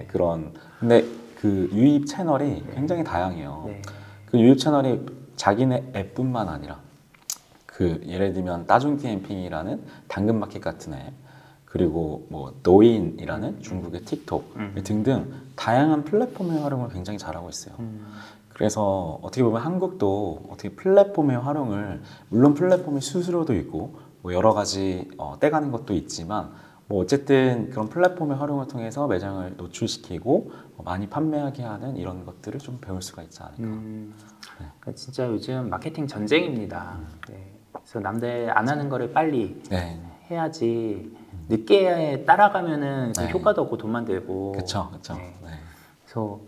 그런. 근데 그 유입 채널이 굉장히 다양해요. 그 유입 채널이 자기네 앱뿐만 아니라 그 예를 들면 따중디엠핑이라는 당근마켓 같은 앱, 그리고 뭐 노인이라는 중국의 틱톡 등등 다양한 플랫폼의 활용을 굉장히 잘하고 있어요. 그래서 어떻게 보면 한국도 어떻게 플랫폼의 활용을, 물론 플랫폼의 수수료도 있고 뭐 여러 가지 떼가는 것도 있지만 뭐 어쨌든 그런 플랫폼의 활용을 통해서 매장을 노출시키고 많이 판매하게 하는 이런 것들을 좀 배울 수가 있지 않을까.
그러니까 진짜 요즘 마케팅 전쟁입니다. 네. 그래서 남들 안 하는 거를 빨리 해야지 늦게 따라가면은 그 효과도 없고 돈만 들고.
그렇죠, 그렇죠.
네. 그래서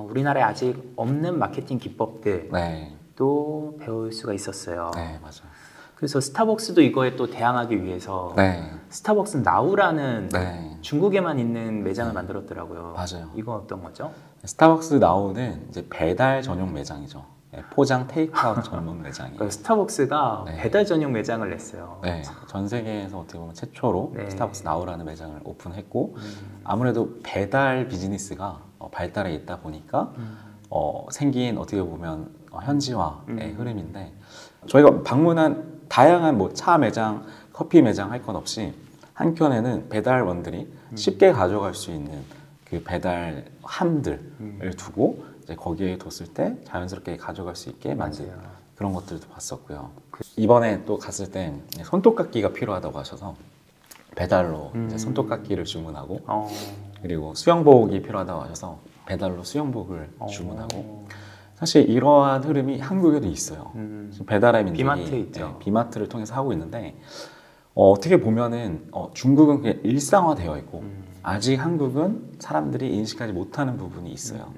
우리나라에 아직 없는 마케팅 기법들도 배울 수가 있었어요.
네, 맞아요.
그래서 스타벅스도 이거에 또 대항하기 위해서 스타벅스 나우라는 중국에만 있는 매장을 만들었더라고요.
맞아요.
이건 어떤 거죠?
스타벅스 나우는 이제 배달 전용 매장이죠. 포장 테이크아웃 전문 매장이에요.
그러니까 스타벅스가 배달 전용 매장을 냈어요.
네, 전 세계에서 어떻게 보면 최초로 스타벅스 나우라는 매장을 오픈했고 아무래도 배달 비즈니스가 발달해 있다 보니까 생긴 어떻게 보면 현지화의 흐름인데, 저희가 방문한 다양한 뭐 차 매장, 커피 매장 할 것 없이 한켠에는 배달원들이 쉽게 가져갈 수 있는 그 배달 함들을 두고 이제 거기에 뒀을 때 자연스럽게 가져갈 수 있게 만든 그런 것들도 봤었고요. 이번에 또 갔을 때 손톱깎이가 필요하다고 하셔서 배달로 이제 손톱깎이를 주문하고 그리고 수영복이 필요하다고 하셔서 배달로 수영복을 주문하고, 사실 이러한 흐름이 한국에도 있어요. 배달앱인들이
비마트 있죠.
비마트를 통해서 하고 있는데 어떻게 보면은 중국은 그냥 일상화되어 있고 아직 한국은 사람들이 인식하지 못하는 부분이 있어요.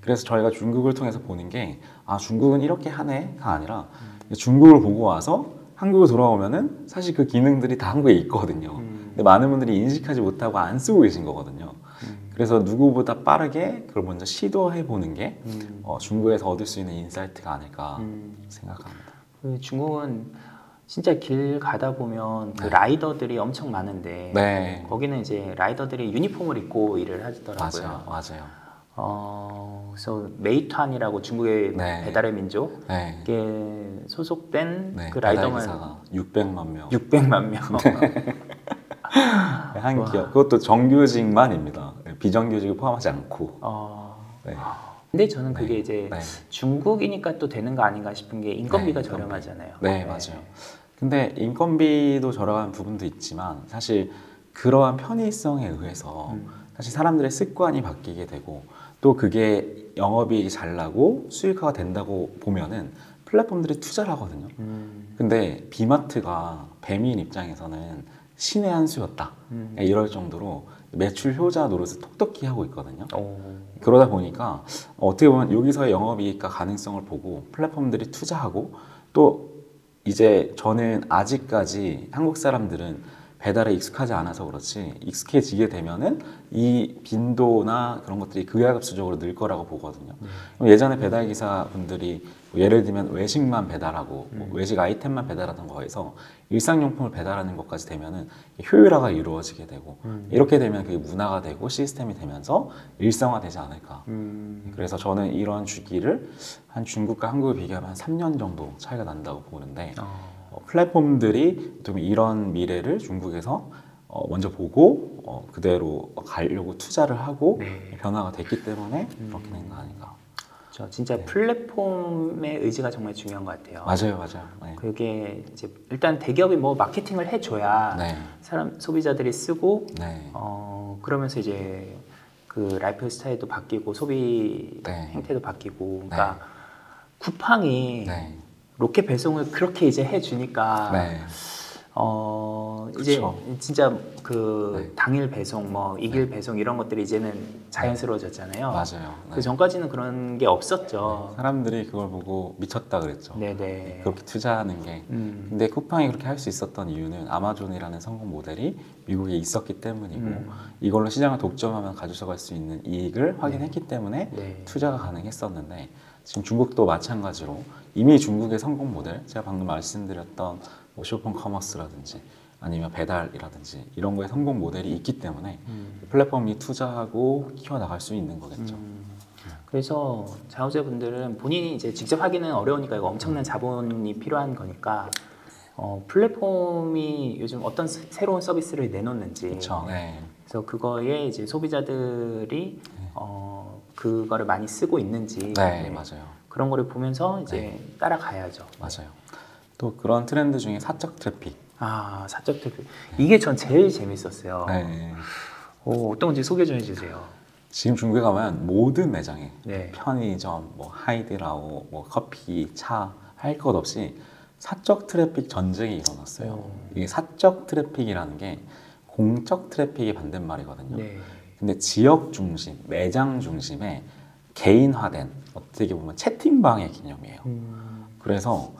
그래서 저희가 중국을 통해서 보는 게 중국은 이렇게 하네가 아니라 중국을 보고 와서 한국으로 돌아오면은 사실 그 기능들이 다 한국에 있거든요. 근데 많은 분들이 인식하지 못하고 안 쓰고 계신 거거든요. 그래서 누구보다 빠르게 그걸 먼저 시도해 보는 게 중국에서 얻을 수 있는 인사이트가 아닐까 생각합니다.
중국은 진짜 길 가다 보면 그 라이더들이 엄청 많은데 거기는 이제 라이더들이 유니폼을 입고 일을 하더라고요.
맞아요.
그래서 메이투안이라고 중국의 배달의 민족에 소속된 그 라이더만
600만 명.
600만 명.
한 기업. 그것도 정규직만입니다. 비정규직을 포함하지 않고.
근데 저는 그게 이제 중국이니까 또 되는 거 아닌가 싶은 게 인건비가 저렴하잖아요.
맞아요. 근데 인건비도 저렴한 부분도 있지만 사실 그러한 편의성에 의해서 사실 사람들의 습관이 바뀌게 되고 또 그게 영업이익이 잘 나고 수익화가 된다고 보면은 플랫폼들이 투자를 하거든요. 근데 비마트가 배민 입장에서는 신의 한 수였다. 이럴 정도로 매출 효자 노릇을 톡톡히 하고 있거든요. 그러다 보니까 어떻게 보면 여기서의 영업이익과 가능성을 보고 플랫폼들이 투자하고, 또 이제 저는 아직까지 한국 사람들은 배달에 익숙하지 않아서 그렇지 익숙해지게 되면은 이 빈도나 그런 것들이 극약급수적으로 늘 거라고 보거든요. 예전에 배달 기사 분들이 예를 들면 외식만 배달하고 외식 아이템만 배달하던 거에서 일상용품을 배달하는 것까지 되면은 효율화가 이루어지게 되고 이렇게 되면 그게 문화가 되고 시스템이 되면서 일상화되지 않을까. 그래서 저는 이런 주기를 한 중국과 한국을 비교하면 한 3년 정도 차이가 난다고 보는데 플랫폼들이 좀 이런 미래를 중국에서 먼저 보고 그대로 가려고 투자를 하고 변화가 됐기 때문에 그렇게 된 거 아닌가.
진짜 플랫폼의 의지가 정말 중요한 것 같아요.
맞아요.
그게 이제 일단 대기업이 뭐 마케팅을 해줘야 소비자들이 쓰고 그러면서 이제 그 라이프 스타일도 바뀌고 소비 행태도 바뀌고, 그러니까 쿠팡이 로켓 배송을 그렇게 이제 해주니까 이제 진짜 그 당일 배송, 뭐 이길 배송 이런 것들이 이제는 자연스러워졌잖아요.
맞아요.
그 전까지는 그런 게 없었죠.
사람들이 그걸 보고 미쳤다 그랬죠. 그렇게 투자하는 게. 근데 쿠팡이 그렇게 할 수 있었던 이유는 아마존이라는 성공 모델이 미국에 있었기 때문이고 이걸로 시장을 독점하면 가져갈 수 있는 이익을 확인했기 때문에 투자가 가능했었는데, 지금 중국도 마찬가지로 이미 중국의 성공 모델, 제가 방금 말씀드렸던 뭐 쇼핑 커머스라든지 아니면 배달이라든지 이런 거에 성공 모델이 있기 때문에 플랫폼이 투자하고 키워나갈 수 있는 거겠죠.
그래서 자영업자분들은 본인이 이제 직접 하기는 어려우니까 이거 엄청난 자본이 필요한 거니까 플랫폼이 요즘 어떤 새로운 서비스를 내놓는지
그쵸, 네.
그래서 그거에 이제 소비자들이 그거를 많이 쓰고 있는지
네, 맞아요.
그런 거를 보면서 이제 따라가야죠.
맞아요. 또 그런 트렌드 중에 사적 트래픽.
사적 트래픽. 이게 전 제일 재밌었어요.
네.
어떤 건지 소개 좀 해주세요.
지금 중국에 가면 모든 매장에
네.
편의점, 뭐 하이디라오, 뭐 커피, 차 할 것 없이 사적 트래픽 전쟁이 일어났어요. 이게 사적 트래픽이라는 게 공적 트래픽의 반대말이거든요.
네.
근데 지역 중심, 매장 중심의 개인화된 어떻게 보면 채팅방의 개념이에요. 그래서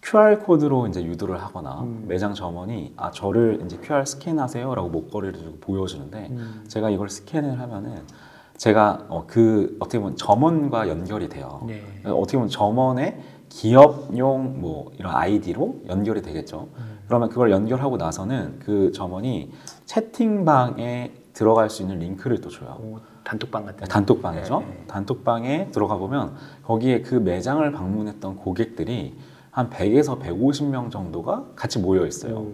QR코드로 이제 유도를 하거나 매장 점원이 저를 이제 QR 스캔하세요라고 목걸이를 주고 보여주는데 제가 이걸 스캔을 하면은 제가 어떻게 보면 점원과 연결이 돼요.
네.
어떻게 보면 점원의 기업용 뭐 이런 아이디로 연결이 되겠죠. 그러면 그걸 연결하고 나서는 그 점원이 채팅방에 들어갈 수 있는 링크를 또 줘요.
단톡방 같은
단톡방이죠.
네.
단톡방에 들어가 보면 거기에 그 매장을 방문했던 고객들이 한 100에서 150명 정도가 같이 모여 있어요.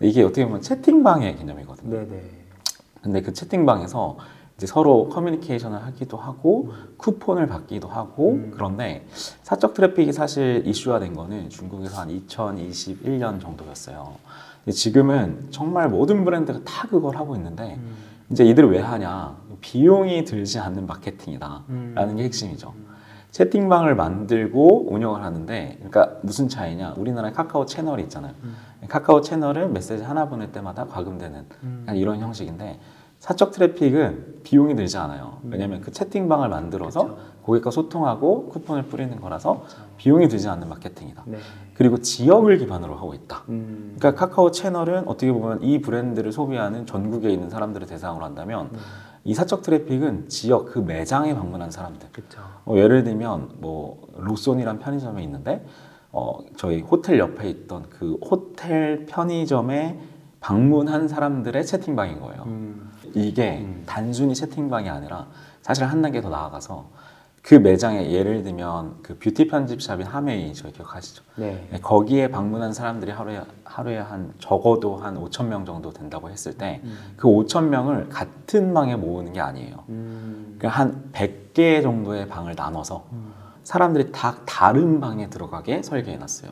이게 어떻게 보면 채팅방의 개념이거든요.
네네.
근데 그 채팅방에서 이제 서로 커뮤니케이션을 하기도 하고 쿠폰을 받기도 하고 그런데 사적 트래픽이 사실 이슈화된 거는 중국에서 한 2021년 정도였어요. 근데 지금은 정말 모든 브랜드가 다 그걸 하고 있는데 이제 이들이 왜 하냐? 비용이 들지 않는 마케팅이다 라는 게 핵심이죠. 채팅방을 만들고 운영을 하는데 그러니까 무슨 차이냐? 우리나라에 카카오 채널이 있잖아요. 카카오 채널을 메시지 하나 보낼 때마다 과금되는 이런 형식인데 사적 트래픽은 비용이 들지 않아요. 왜냐하면 그 채팅방을 만들어서
그쵸.
고객과 소통하고 쿠폰을 뿌리는 거라서 비용이 들지 않는 마케팅이다.
네.
그리고 지역을 기반으로 하고 있다. 그러니까 카카오 채널은 어떻게 보면 이 브랜드를 소비하는 전국에 있는 사람들을 대상으로 한다면 이 사적 트래픽은 지역 그 매장에 방문한 사람들.
그렇죠.
예를 들면 뭐 로손이란 편의점이 있는데 저희 호텔 옆에 있던 그 호텔 편의점에 방문한 사람들의 채팅방인 거예요. 이게 단순히 채팅방이 아니라 사실 한 단계 더 나아가서 그 매장에 예를 들면 그 뷰티 편집샵인 하메이 저희 기억하시죠?
네.
거기에 방문한 사람들이 하루에 한 적어도 한 5,000명 정도 된다고 했을 때 그 5,000명을 같은 방에 모으는 게 아니에요. 그러니까 한 100개 정도의 방을 나눠서 사람들이 다 다른 방에 들어가게 설계해놨어요.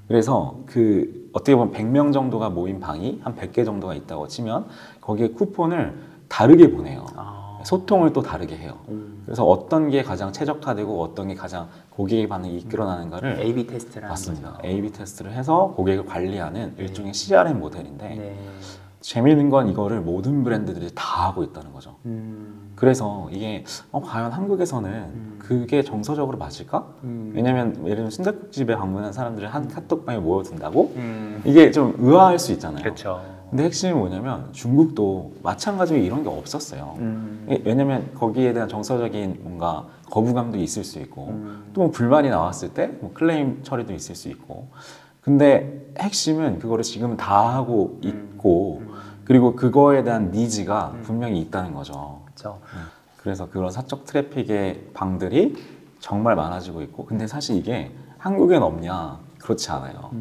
그래서 그 어떻게 보면 100명 정도가 모인 방이 한 100개 정도가 있다고 치면 거기에 쿠폰을 다르게 보내요. 소통을 또 다르게 해요. 그래서 어떤 게 가장 최적화되고 어떤 게 가장 고객의 반응이 이끌어나는가를
A/B 테스트라는
맞습니다.
거죠.
A/B 테스트를 해서 고객을 관리하는 일종의 CRM 모델인데
네.
재미있는 건 이거를 모든 브랜드들이 다 하고 있다는 거죠. 그래서 이게 과연 한국에서는 그게 정서적으로 맞을까? 왜냐면 예를 들면 순댓국집에 방문한 사람들을 한 카톡방에 모여둔다고? 이게 좀 의아할 수 있잖아요.
그렇죠.
근데 핵심이 뭐냐면 중국도 마찬가지로 이런 게 없었어요. 왜냐면 거기에 대한 정서적인 뭔가 거부감도 있을 수 있고 또 뭐 불만이 나왔을 때 뭐 클레임 처리도 있을 수 있고 근데 핵심은 그거를 지금 다 하고 있고 그리고 그거에 대한 니즈가 분명히 있다는 거죠.
그렇죠.
그래서 그런 사적 트래픽의 방들이 정말 많아지고 있고 근데 사실 이게 한국엔 없냐? 그렇지 않아요.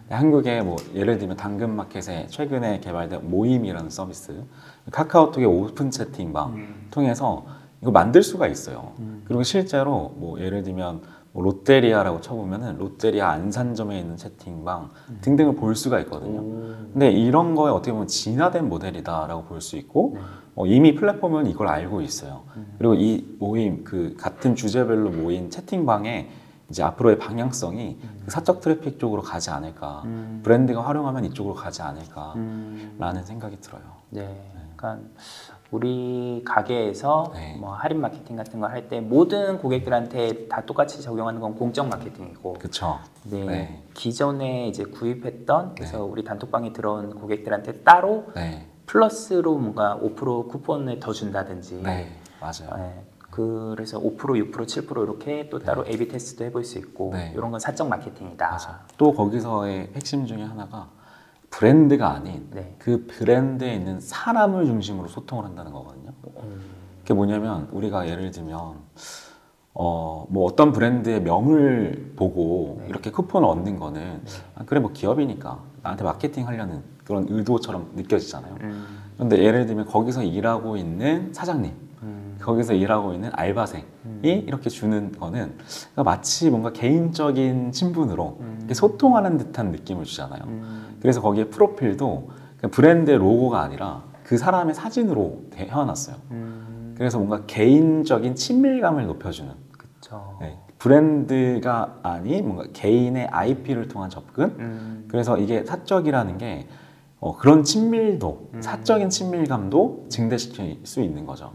한국에 뭐 예를 들면 당근마켓에 최근에 개발된 모임이라는 서비스 카카오톡의 오픈 채팅방 통해서 이거 만들 수가 있어요. 그리고 실제로 뭐 예를 들면 뭐 롯데리아라고 쳐보면은 롯데리아 안산점에 있는 채팅방 등등을 볼 수가 있거든요. 근데 이런 거에 어떻게 보면 진화된 모델이다라고 볼 수 있고 이미 플랫폼은 이걸 알고 있어요. 그리고 이 모임 그 같은 주제별로 모인 채팅방에 이제 앞으로의 방향성이 그 사적 트래픽 쪽으로 가지 않을까, 브랜드가 활용하면 이쪽으로 가지 않을까라는 생각이 들어요.
네, 그러니까 우리 가게에서
네.
뭐 할인 마케팅 같은 걸 할 때 모든 고객들한테 다 똑같이 적용하는 건 공적 마케팅이고,
그렇죠.
네,
네.
기존에 이제 구입했던 그래서
네.
우리 단톡방에 들어온 고객들한테 따로
네,
플러스로 뭔가 5% 쿠폰을 더 준다든지,
네, 맞아요.
네, 그래서 5%, 6%, 7% 이렇게 또 따로 A/B 테스트도 해볼 수 있고
네.
이런 건 사적 마케팅이다.
맞아. 또 거기서의 핵심 중에 하나가 브랜드가 아닌
네.
그 브랜드에 있는 사람을 중심으로 소통을 한다는 거거든요. 그게 뭐냐면 우리가 예를 들면 뭐 어떤 브랜드의 명을 보고
네.
이렇게 쿠폰을 얻는 거는 아, 그래 뭐 기업이니까 나한테 마케팅 하려는 그런 의도처럼 느껴지잖아요. 그런데 예를 들면 거기서 일하고 있는 사장님, 거기서 일하고 있는 알바생이 이렇게 주는 거는 그러니까 마치 뭔가 개인적인 친분으로 이렇게 소통하는 듯한 느낌을 주잖아요. 그래서 거기에 프로필도 브랜드의 로고가 아니라 그 사람의 사진으로 해놨어요. 그래서 뭔가 개인적인 친밀감을 높여주는.
그쵸.
네, 브랜드가 아닌 뭔가 개인의 IP를 통한 접근. 그래서 이게 사적이라는 게 그런 친밀도, 사적인 친밀감도 증대시킬 수 있는 거죠.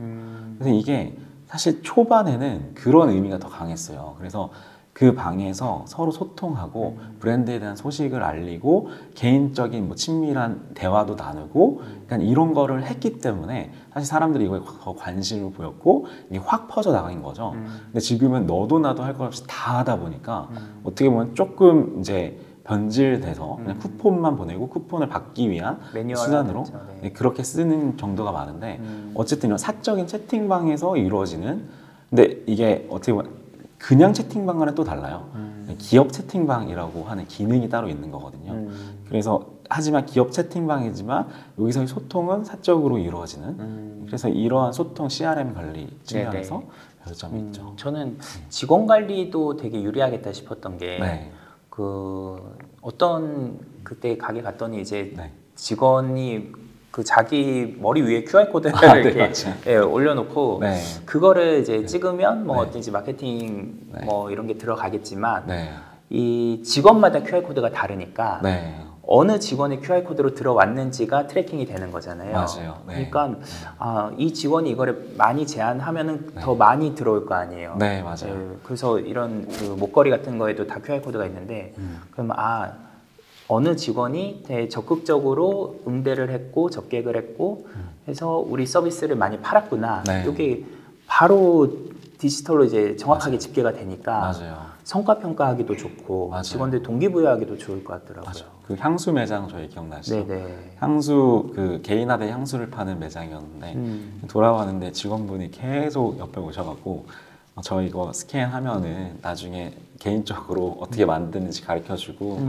그래서 이게 사실 초반에는 그런 의미가 더 강했어요. 그래서 그 방에서 서로 소통하고 브랜드에 대한 소식을 알리고 개인적인 뭐 친밀한 대화도 나누고 그러니까 이런 거를 했기 때문에 사실 사람들이 이거에 더 관심을 보였고 이게 확 퍼져 나간 거죠. 근데 지금은 너도 나도 할 것 없이 다 하다 보니까 어떻게 보면 조금 이제 변질돼서 그냥 쿠폰만 보내고 쿠폰을 받기 위한 수단으로
네.
그렇게 쓰는 정도가 많은데 어쨌든 이런 사적인 채팅방에서 이루어지는 근데 이게 어떻게 보면 그냥 채팅방과는 또 달라요. 기업 채팅방이라고 하는 기능이 따로 있는 거거든요. 그래서 하지만 기업 채팅방이지만 여기서의 소통은 사적으로 이루어지는 그래서 이러한 소통 CRM 관리 측면에서 별점이 있죠.
저는 직원 관리도 되게 유리하겠다 싶었던 게
네.
어떤 그때 가게 갔더니 이제
네.
직원이 그 자기 머리 위에 QR 코드를
네,
이렇게 올려놓고
네.
그거를 이제 찍으면 뭐
네.
어떤지 마케팅
네.
뭐 이런 게 들어가겠지만
네.
이 직원마다 QR 코드가 다르니까
네.
어느 직원의 QR 코드로 들어왔는지가 트래킹이 되는 거잖아요.
맞아요. 네.
그러니까 이 직원이 이거를 많이 제안하면은
네.
더 많이 들어올 거 아니에요.
네, 맞아요.
그래서 이런 그 목걸이 같은 거에도 다 QR 코드가 있는데 그러면 어느 직원이 되게 적극적으로 응대를 했고 접객을 했고 해서 우리 서비스를 많이 팔았구나.
네.
이게 바로 디지털로 이제 정확하게
맞아요.
집계가 되니까
맞아요.
성과 평가하기도 좋고
맞아요.
직원들 동기부여하기도 좋을 것 같더라고요.
맞아요. 그 향수 매장 저희 기억나시죠?
네네.
향수 그 개인화된 향수를 파는 매장이었는데 돌아왔는데 직원분이 계속 옆에 오셔갖고 저 이거 스캔하면은 나중에 개인적으로 어떻게 만드는지 가르쳐주고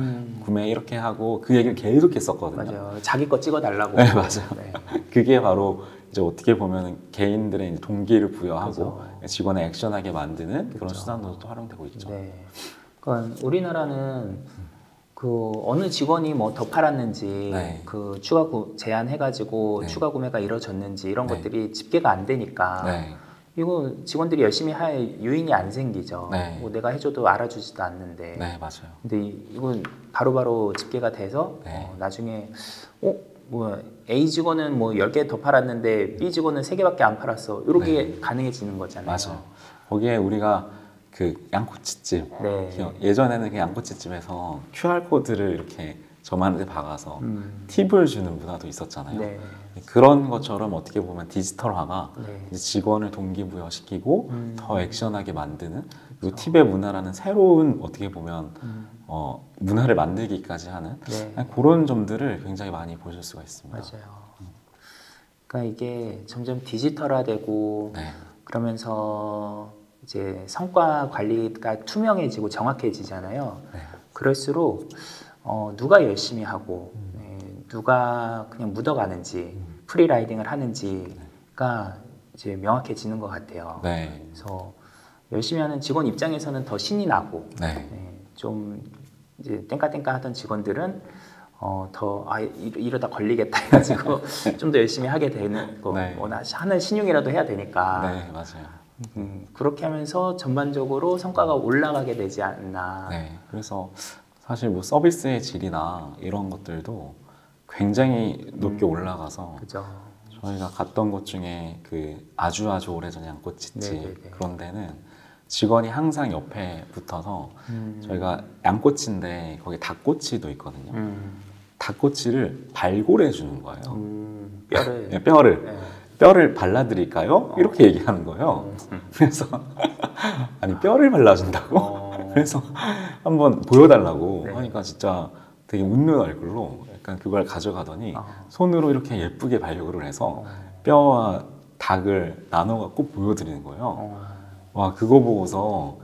구매 이렇게 하고 그 얘기를 계속 했었거든요.
맞아요. 자기 거 찍어달라고.
네, 맞아요.
네.
그게 바로 이제 어떻게 보면은 개인들의 이제 동기를 부여하고
그렇죠.
직원을 액션하게 만드는 그런
그렇죠.
수단으로 또 활용되고 있죠.
네. 그러니까 우리나라는 그 어느 직원이 뭐 더 팔았는지
네.
그 추가 제안해가지고
네.
추가 구매가 이루어졌는지 이런
네.
것들이 집계가 안 되니까
네.
이거 직원들이 열심히 할 요인이 안 생기죠.
네.
뭐 내가 해줘도 알아주지도 않는데.
네, 맞아요.
근데 이건 바로바로 집계가 돼서
네.
나중에 뭐 A 직원은 뭐 10개 더 팔았는데 B 직원은 3개밖에 안 팔았어. 이렇게 가능해지는 거잖아요.
맞아요. 거기에 우리가 그 양꼬치집
네.
예전에는 그 양꼬치집에서 QR 코드를 이렇게 저만한테 박아서 팁을 주는 문화도 있었잖아요.
네.
그런 것처럼 어떻게 보면 디지털화가
네.
이제 직원을 동기부여시키고 더 액션하게 만드는 그리고 팁의 문화라는 새로운 어떻게 보면 문화를 만들기까지 하는
네.
그런 점들을 굉장히 많이 보실 수가 있습니다.
맞아요. 그러니까 이게 점점 디지털화되고
네.
그러면서 이제 성과 관리가 투명해지고 정확해지잖아요.
네.
그럴수록 누가 열심히 하고 누가 그냥 묻어가는지 프리라이딩을 하는지가 이제 명확해지는 것 같아요.
네.
그래서 열심히 하는 직원 입장에서는 더 신이 나고
네.
좀 이제 땡까땡까 하던 직원들은 이러다 걸리겠다 해가지고 좀 더 열심히 하게 되는 거
네.
하는 신용이라도 해야 되니까
네, 맞아요.
그렇게 하면서 전반적으로 성과가 올라가게 되지 않나.
네, 그래서 사실 뭐 서비스의 질이나 이런 것들도 굉장히 높게 올라가서
그죠.
저희가 갔던 곳 중에 그 아주 오래전 양꼬치집
네네네.
그런 데는 직원이 항상 옆에 붙어서 저희가 양꼬치인데 거기 닭꼬치도 있거든요. 닭꼬치를 발골해 주는 거예요.
뼈를.
네, 뼈를.
네.
뼈를 발라드릴까요? 이렇게 얘기하는 거예요. 그래서 아니 뼈를 발라준다고? 그래서 한번 보여달라고
네.
하니까 진짜 되게 웃는 얼굴로 약간 그걸 가져가더니 손으로 이렇게 예쁘게 발육을 해서 뼈와 닭을 나눠 갖고 보여드리는 거예요. 와, 그거 보고서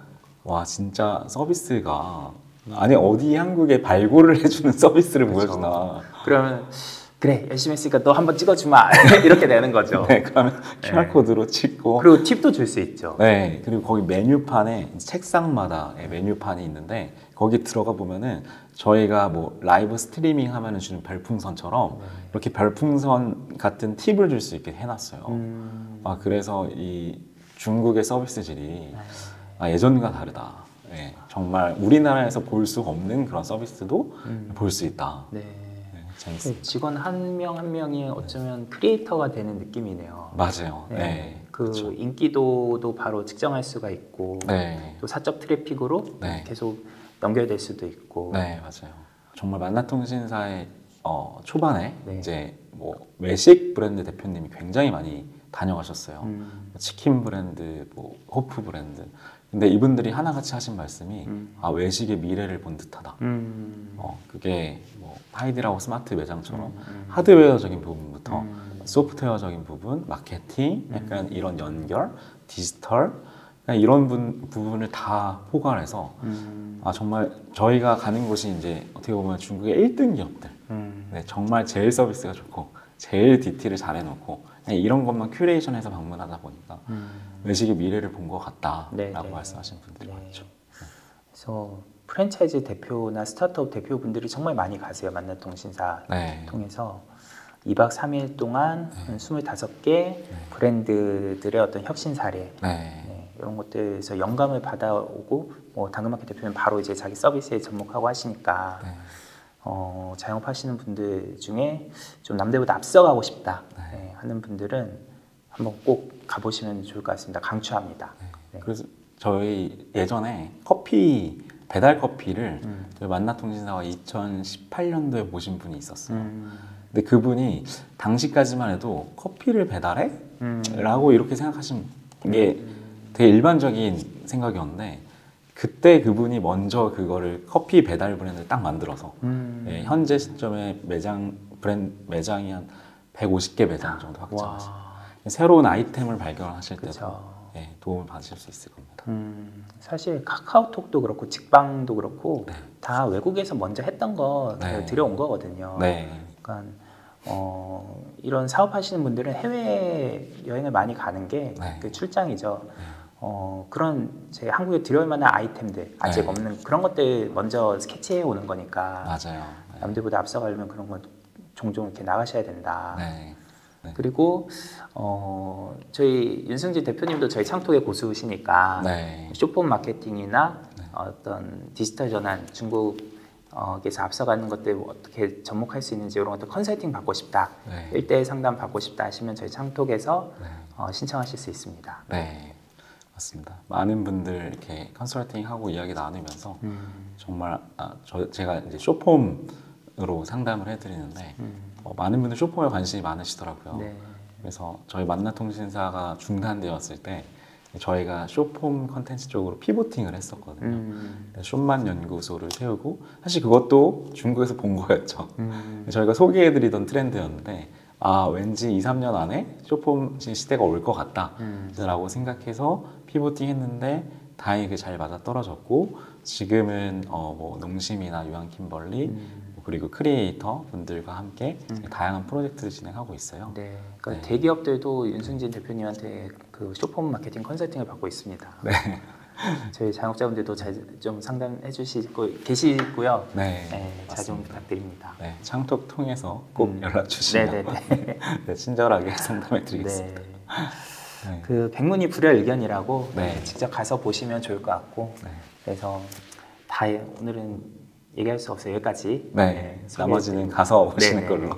와, 진짜 서비스가 아니 어디 한국에 발굴을 해주는 서비스를 보여주나.
그러면 그래, 열심히 했으니까 너 한번 찍어주마 이렇게 되는 거죠.
네, 그러면 QR 코드로 찍고
그리고 팁도 줄 수 있죠.
네, 그리고 거기 메뉴판에 책상마다 메뉴판이 있는데 거기 들어가 보면은 저희가 뭐 라이브 스트리밍 하면은 주는 별풍선처럼 이렇게 별풍선 같은 팁을 줄 수 있게 해놨어요. 아, 그래서 이 중국의 서비스질이 예전과 다르다. 네, 정말 우리나라에서 볼 수 없는 그런 서비스도 볼 수 있다.
네.
재밌습니다.
직원 한 명 한 명이 어쩌면 크리에이터가 되는 느낌이네요.
맞아요.
네.
네.
그
그렇죠.
인기도도 바로 측정할 수가 있고
네.
또 사적 트래픽으로
네.
계속 연결될 수도 있고.
네, 맞아요. 정말 만나통신사의 초반에
네.
이제 뭐 외식 브랜드 대표님이 굉장히 많이 다녀가셨어요. 치킨 브랜드, 뭐 호프 브랜드. 근데 이분들이 하나같이 하신 말씀이 아, 외식의 미래를 본 듯하다. 그게 뭐 하이디라고 스마트 매장처럼 하드웨어적인 부분부터 소프트웨어적인 부분, 마케팅, 약간 이런 연결, 디지털 이런 부분을 다 포괄해서 아, 정말 저희가 가는 곳이 이제 어떻게 보면 중국의 1등 기업들, 네, 정말 제일 서비스가 좋고 제일 디테일을 잘 해놓고 이런 것만 큐레이션해서 방문하다 보니까 외식의 미래를 본 것 같다라고
네,
말씀하시는 분들이
네.
많죠.
그래서 프랜차이즈 대표나 스타트업 대표분들이 정말 많이 가세요. 만나통신사
네.
통해서 2박 3일 동안 25개 브랜드들의 어떤 혁신 사례 이런 것들에서 영감을 받아오고 뭐 당근마켓 대표는 바로 이제 자기 서비스에 접목하고 하시니까 자영업하시는 분들 중에 좀 남들보다 앞서가고 싶다 하는 분들은 한번 꼭 가보시면 좋을 것 같습니다. 강추합니다. 네.
그래서 저희 예전에 커피 배달 커피를 저희 만나통신사가 2018년도에 모신 분이 있었어요. 근데 그분이 당시까지만 해도 커피를 배달해? 라고 이렇게 생각하신 게 되게 일반적인 생각이었는데 그때 그분이 먼저 그거를 커피 배달 브랜드를 딱 만들어서 현재 시점에 매장이 한 150개 매장 정도 확장하시고 새로운 아이템을 발견하실 때도 도움을 받으실 수 있을 겁니다.
사실 카카오톡도 그렇고 직방도 그렇고 다 외국에서 먼저 했던 거 들여온 거거든요. 그러니까 이런 사업하시는 분들은 해외 여행을 많이 가는 게 그 출장이죠. 그런 제 한국에 들여올 만한 아이템들 아직 없는 그런 것들 먼저 스케치해 오는 거니까
맞아요.
남들보다 앞서가려면 그런 거 종종 이렇게 나가셔야 된다. 그리고 저희 윤승진 대표님도 저희 창톡의 고수시니까 쇼폼 마케팅이나 어떤 디지털 전환 중국에서 앞서가는 것들 어떻게 접목할 수 있는지 이런 것도 컨설팅 받고 싶다 1대1 상담 받고 싶다 하시면 저희 창톡에서 신청하실 수 있습니다.
네, 맞습니다. 많은 분들 이렇게 컨설팅하고 이야기 나누면서 정말 제가 이제 쇼폼으로 상담을 해드리는데 많은 분들 쇼폼에 관심이 많으시더라고요. 그래서 저희 만나통신사가 중단되었을 때 저희가 쇼폼 컨텐츠 쪽으로 피보팅을 했었거든요. 쇼만 연구소를 세우고 사실 그것도 중국에서 본 거였죠. 저희가 소개해드리던 트렌드였는데 아, 왠지 2, 3년 안에 쇼폼 시대가 올 것 같다 라고 생각해서 피보팅 했는데 다행히 그게 잘 맞아 떨어졌고 지금은 뭐 농심이나 유한킴벌리 그리고 크리에이터 분들과 함께 다양한 프로젝트를 진행하고 있어요.
그러니까 대기업들도 윤승진 대표님한테 그 쇼폼 마케팅 컨설팅을 받고 있습니다. 저희 자영업자분들도 좀 상담해 주시고 계시고요. 잘 좀 부탁드립니다.
창톡 통해서 꼭 연락 주시면 친절하게 상담해 드리겠습니다.
그 백문이 불여일견이라고 직접 가서 보시면 좋을 것 같고 그래서 다 오늘은 얘기할 수 없어요. 여기까지.
나머지는 가서 보시는 걸로.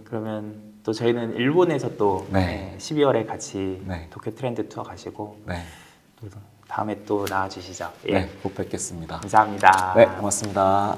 그러면 또 저희는 일본에서 또 12월에 같이 도쿄 트렌드 투어 가시고 또 다음에 또 나와주시죠.
꼭 뵙겠습니다.
감사합니다.
고맙습니다.